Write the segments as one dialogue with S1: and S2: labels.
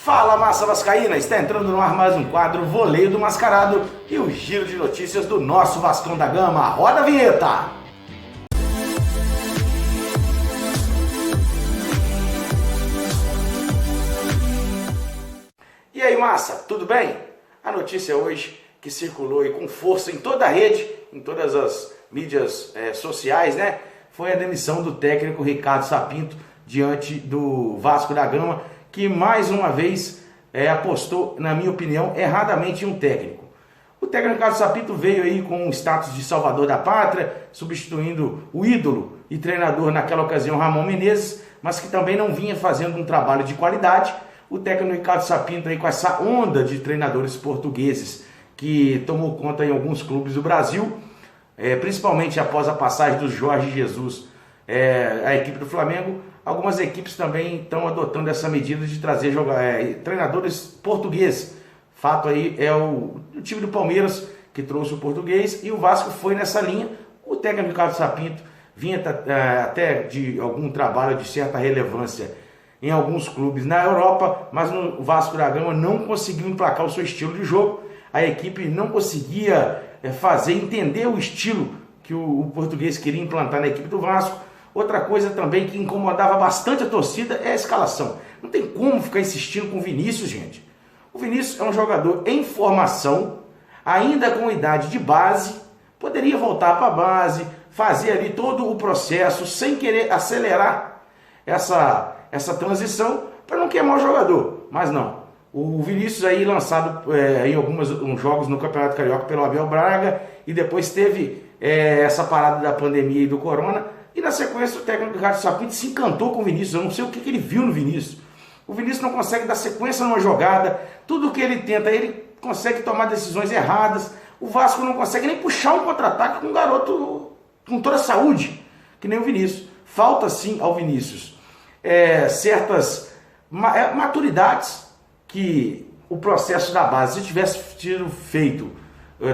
S1: Fala, massa vascaína, está entrando no ar mais um quadro Voleio do Mascarado e o giro de notícias do nosso Vascão da Gama. Roda a vinheta! E aí, massa, tudo bem? A notícia hoje que circulou e com força em toda a rede, em todas as mídias sociais, né? Foi a demissão do técnico Ricardo Sapinto diante do Vasco da Gama, que mais uma vez apostou, na minha opinião, erradamente em um técnico. O técnico Ricardo Sapinto veio aí com o status de salvador da pátria, substituindo o ídolo e treinador naquela ocasião, Ramon Menezes, mas que também não vinha fazendo um trabalho de qualidade. O técnico Ricardo Sapinto aí com essa onda de treinadores portugueses que tomou conta em alguns clubes do Brasil, principalmente após a passagem do Jorge Jesus à equipe do Flamengo. Algumas equipes também estão adotando essa medida de trazer treinadores portugueses. Fato aí é o time do Palmeiras que trouxe o português e o Vasco foi nessa linha. O técnico Ricardo Sapinto vinha até de algum trabalho de certa relevância em alguns clubes na Europa, mas no Vasco da Gama não conseguiu emplacar o seu estilo de jogo. A equipe não conseguia entender o estilo que o português queria implantar na equipe do Vasco. Outra coisa também que incomodava bastante a torcida é a escalação. Não tem como ficar insistindo com o Vinícius, gente. O Vinícius é um jogador em formação, ainda com idade de base, poderia voltar para a base, fazer ali todo o processo sem querer acelerar essa transição para não queimar o jogador. Mas não. O Vinícius aí lançado em alguns jogos no Campeonato Carioca pelo Abel Braga e depois teve essa parada da pandemia e do corona. E na sequência o técnico Ricardo Sapinto se encantou com o Vinícius. Eu não sei o que ele viu no Vinícius. O Vinícius não consegue dar sequência numa jogada. Tudo que ele tenta, ele consegue tomar decisões erradas. O Vasco não consegue nem puxar um contra-ataque com um garoto com toda a saúde, que nem o Vinícius. Falta sim ao Vinícius certas maturidades que o processo da base, se tivesse sido feito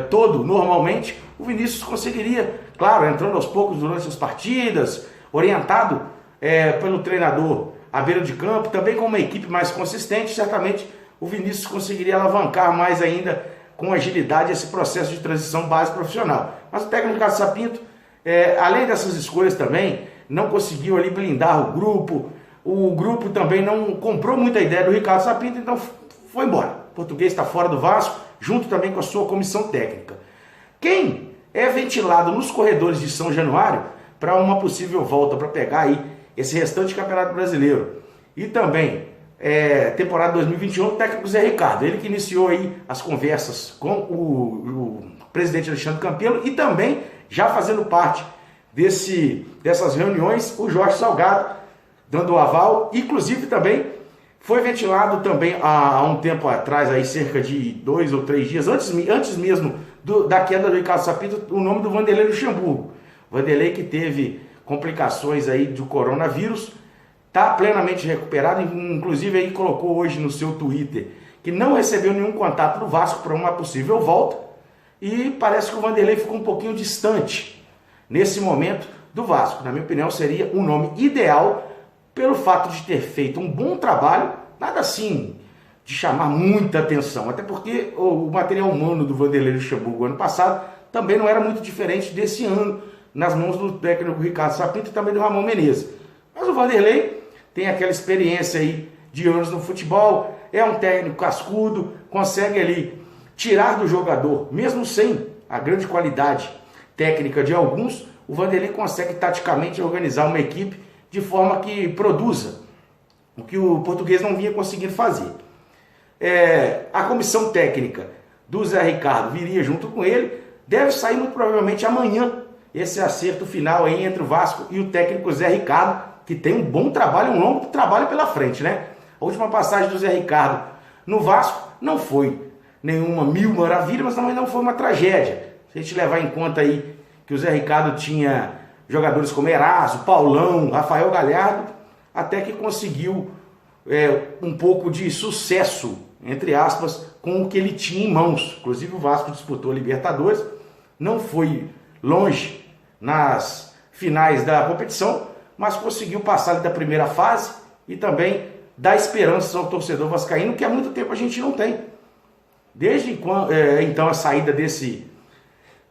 S1: todo normalmente, o Vinícius conseguiria, claro, entrando aos poucos durante as partidas, orientado pelo treinador à beira de campo, também com uma equipe mais consistente, certamente o Vinícius conseguiria alavancar mais ainda com agilidade esse processo de transição base profissional. Mas o técnico Ricardo Sapinto, além dessas escolhas também, não conseguiu ali blindar o grupo também não comprou muita ideia do Ricardo Sapinto, então foi embora. O português está fora do Vasco, junto também com a sua comissão técnica. Quem é ventilado nos corredores de São Januário para uma possível volta, para pegar aí esse restante Campeonato Brasileiro e também temporada 2021, o técnico Zé Ricardo, ele que iniciou aí as conversas com o presidente Alexandre Campelo e também já fazendo parte dessas reuniões, o Jorge Salgado dando o aval, inclusive também foi ventilado também há um tempo atrás, aí cerca de 2 ou 3 dias, antes mesmo da queda do Ricardo Sapinto, o nome do Vanderlei Luxemburgo. Vanderlei que teve complicações aí do coronavírus, está plenamente recuperado, inclusive aí colocou hoje no seu Twitter que não recebeu nenhum contato do Vasco para uma possível volta e parece que o Vanderlei ficou um pouquinho distante nesse momento do Vasco. Na minha opinião seria um nome ideal pelo fato de ter feito um bom trabalho, nada assim de chamar muita atenção, até porque o material humano do Vanderlei Luxemburgo ano passado também não era muito diferente desse ano, nas mãos do técnico Ricardo Sapinto e também do Ramon Menezes. Mas o Vanderlei tem aquela experiência aí de anos no futebol, é um técnico cascudo, consegue ali tirar do jogador, mesmo sem a grande qualidade técnica de alguns, o Vanderlei consegue taticamente organizar uma equipe de forma que produza o que o português não vinha conseguindo fazer. A comissão técnica do Zé Ricardo viria junto com ele, deve sair muito provavelmente amanhã esse acerto final aí entre o Vasco e o técnico Zé Ricardo, que tem um bom trabalho, um longo trabalho pela frente, né? A última passagem do Zé Ricardo no Vasco não foi nenhuma mil maravilha, mas também não foi uma tragédia. Se a gente levar em conta aí que o Zé Ricardo tinha jogadores como Eraso, Paulão, Rafael Galhardo, até que conseguiu um pouco de sucesso, entre aspas, com o que ele tinha em mãos. Inclusive o Vasco disputou a Libertadores, não foi longe nas finais da competição, mas conseguiu passar da primeira fase e também dar esperanças ao torcedor vascaíno, que há muito tempo a gente não tem. Desde quando, então a saída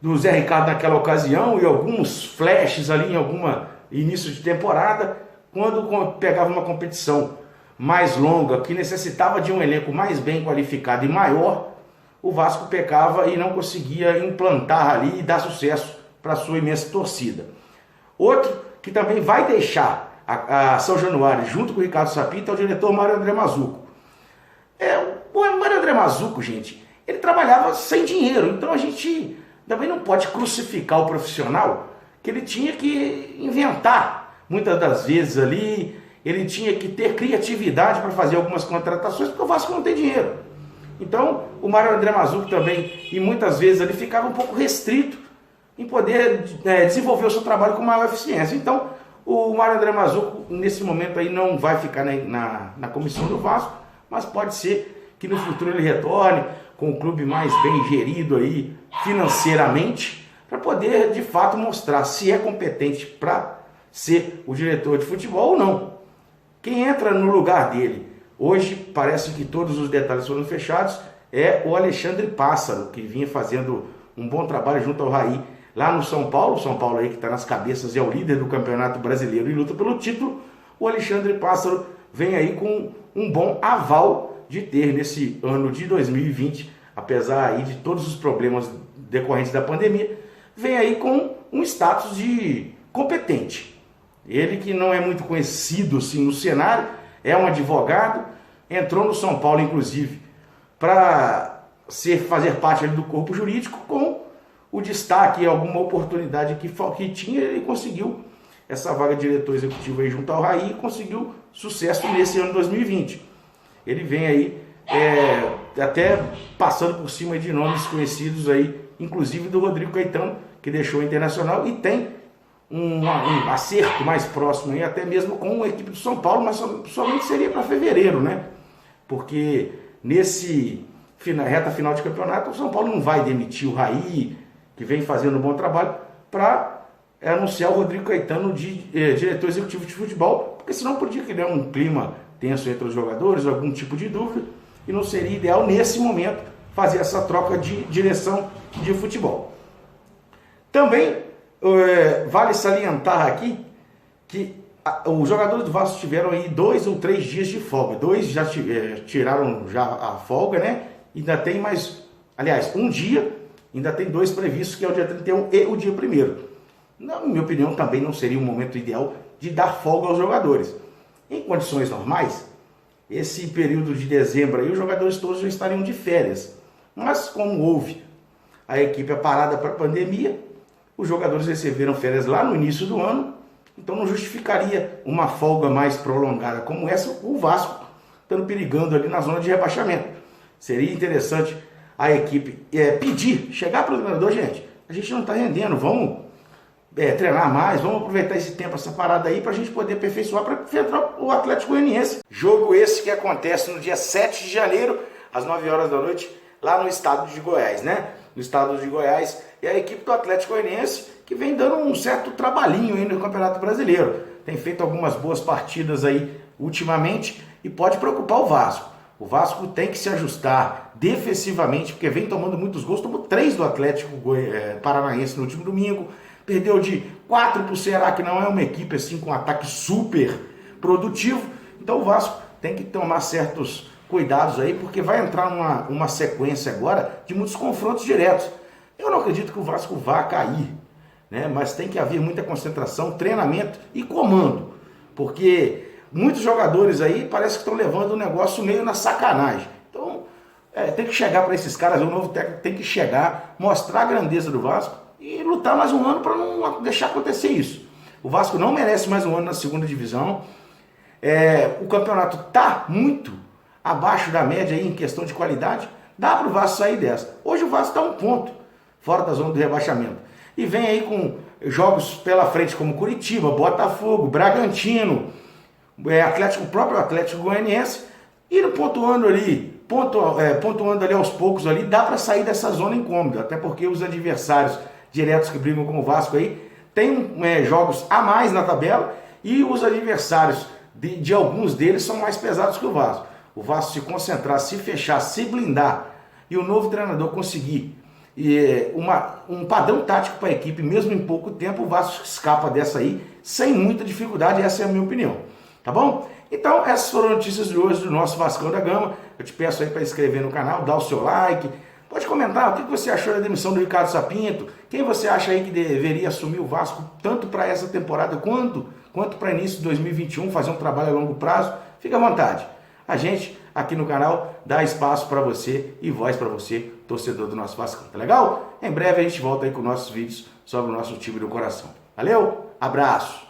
S1: do Zé Ricardo naquela ocasião e alguns flashes ali em alguma início de temporada, quando pegava uma competição mais longa, que necessitava de um elenco mais bem qualificado e maior, o Vasco pecava e não conseguia implantar ali e dar sucesso para a sua imensa torcida. Outro que também vai deixar a São Januário junto com o Ricardo Sapinto é o diretor Mário André Mazzuco. O Mário André Mazzuco, gente, ele trabalhava sem dinheiro, então a gente também não pode crucificar o profissional, que ele tinha que inventar muitas das vezes ali, ele tinha que ter criatividade para fazer algumas contratações, porque o Vasco não tem dinheiro. Então, o Mário André Mazzuco também, e muitas vezes ele ficava um pouco restrito em poder desenvolver o seu trabalho com maior eficiência. Então, o Mário André Mazzuco, nesse momento aí, não vai ficar na comissão do Vasco, mas pode ser que no futuro ele retorne com o clube mais bem gerido aí financeiramente, para poder, de fato, mostrar se é competente para ser o diretor de futebol ou não. Quem entra no lugar dele, hoje parece que todos os detalhes foram fechados, é o Alexandre Pássaro, que vinha fazendo um bom trabalho junto ao Raí lá no São Paulo. São Paulo aí que está nas cabeças, é o líder do Campeonato Brasileiro e luta pelo título. O Alexandre Pássaro vem aí com um bom aval de ter nesse ano de 2020, apesar aí de todos os problemas decorrentes da pandemia, vem aí com um status de competente. Ele que não é muito conhecido assim no cenário, é um advogado, entrou no São Paulo inclusive para fazer parte ali do corpo jurídico, com o destaque, alguma oportunidade que tinha, ele conseguiu essa vaga de diretor executivo aí junto ao Raí e conseguiu sucesso nesse ano 2020. Ele vem aí até passando por cima de nomes conhecidos aí, inclusive do Rodrigo Caetano, que deixou o Internacional, e tem um acerto mais próximo aí, até mesmo com a equipe do São Paulo, mas somente seria para fevereiro, né? Porque reta final de campeonato, o São Paulo não vai demitir o Raí, que vem fazendo um bom trabalho, para anunciar o Rodrigo Caetano de diretor executivo de futebol, porque senão podia criar um clima tenso entre os jogadores, algum tipo de dúvida, e não seria ideal nesse momento fazer essa troca de direção de futebol. Também vale salientar aqui que os jogadores do Vasco tiveram aí 2 ou 3 dias de folga. 2 já tiraram já a folga, né? Ainda tem mais, aliás, um dia, ainda tem 2 previstos, que é o dia 31 e o dia 1º. Na minha opinião, também não seria um momento ideal de dar folga aos jogadores. Em condições normais, esse período de dezembro aí, os jogadores todos já estariam de férias. Mas como houve a equipe parada para a pandemia, os jogadores receberam férias lá no início do ano, então não justificaria uma folga mais prolongada como essa, o Vasco estando perigando ali na zona de rebaixamento. Seria interessante a equipe chegar para o treinador, gente, a gente não está rendendo, vamos treinar mais, vamos aproveitar esse tempo, essa parada aí, para a gente poder aperfeiçoar para enfrentar o Atlético Goianiense. Jogo esse que acontece no dia 7 de janeiro, às 9 horas da noite, lá no estado de Goiás, né? No estado de Goiás, e a equipe do Atlético Goianiense, que vem dando um certo trabalhinho aí no Campeonato Brasileiro. Tem feito algumas boas partidas aí ultimamente e pode preocupar o Vasco. O Vasco tem que se ajustar defensivamente, porque vem tomando muitos gols. Tomou 3 do Atlético Paranaense no último domingo. Perdeu de 4 para o Ceará, que não é uma equipe assim com um ataque super produtivo. Então o Vasco tem que tomar certos cuidados aí, porque vai entrar uma sequência agora de muitos confrontos diretos. Eu não acredito que o Vasco vá cair, né? Mas tem que haver muita concentração, treinamento e comando, porque muitos jogadores aí parece que estão levando o negócio meio na sacanagem. Então tem que chegar para esses caras, o novo técnico tem que chegar, mostrar a grandeza do Vasco e lutar mais um ano para não deixar acontecer isso. O Vasco não merece mais um ano na segunda divisão. O campeonato está muito abaixo da média aí em questão de qualidade. Dá para o Vasco sair dessa. Hoje o Vasco está 1 ponto fora da zona do rebaixamento. E vem aí com jogos pela frente como Curitiba, Botafogo, Bragantino, o próprio Atlético Goianiense, e pontuando ali aos poucos ali, dá para sair dessa zona incômoda, até porque os adversários diretos que brigam com o Vasco aí têm jogos a mais na tabela, e os adversários de alguns deles são mais pesados que o Vasco. O Vasco se concentrar, se fechar, se blindar e o novo treinador conseguir um padrão tático para a equipe, mesmo em pouco tempo, o Vasco escapa dessa aí sem muita dificuldade, essa é a minha opinião. Tá bom? Então, essas foram as notícias de hoje do nosso Vascão da Gama. Eu te peço aí para inscrever no canal, dar o seu like. Pode comentar o que você achou da demissão do Ricardo Sapinto. Quem você acha aí que deveria assumir o Vasco, tanto para essa temporada quanto para início de 2021, fazer um trabalho a longo prazo. Fique à vontade. A gente, aqui no canal, dá espaço para você e voz para você, torcedor do nosso Vascão. Tá legal? Em breve a gente volta aí com nossos vídeos sobre o nosso time do coração. Valeu? Abraço!